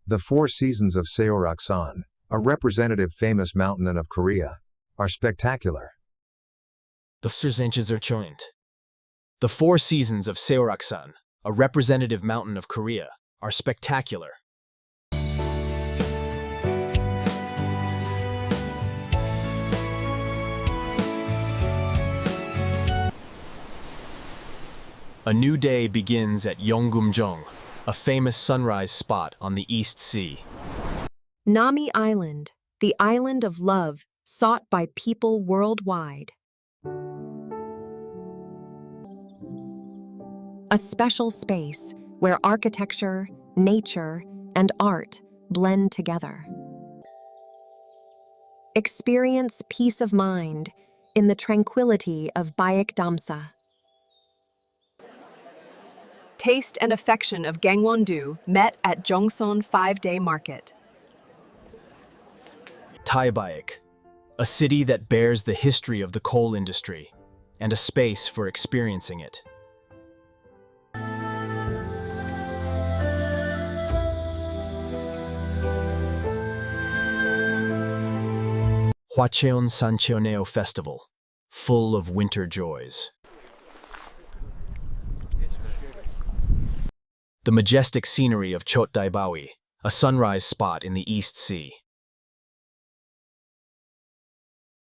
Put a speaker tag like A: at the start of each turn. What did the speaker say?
A: The four seasons of Seoraksan, a representative famous mountain of Korea, are spectacular.
B: The four seasons of Seoraksan, a representative mountain of Korea, are spectacular. A new day begins at Yeonggumjeong, a famous sunrise spot on the East Sea.
C: Nami Island, the island of love sought by people worldwide. A special space where architecture, nature, and art blend together. Experience peace of mind in the tranquility of Baekdamsa. Taste and affection of Gangwon-do met at Jongson 5-day market.
B: Taebaek, a city that bears the history of the coal industry, and a space for experiencing it. Hwacheon Sancheoneo Festival, full of winter joys. The majestic scenery of 촛대바위, a sunrise spot in the East Sea.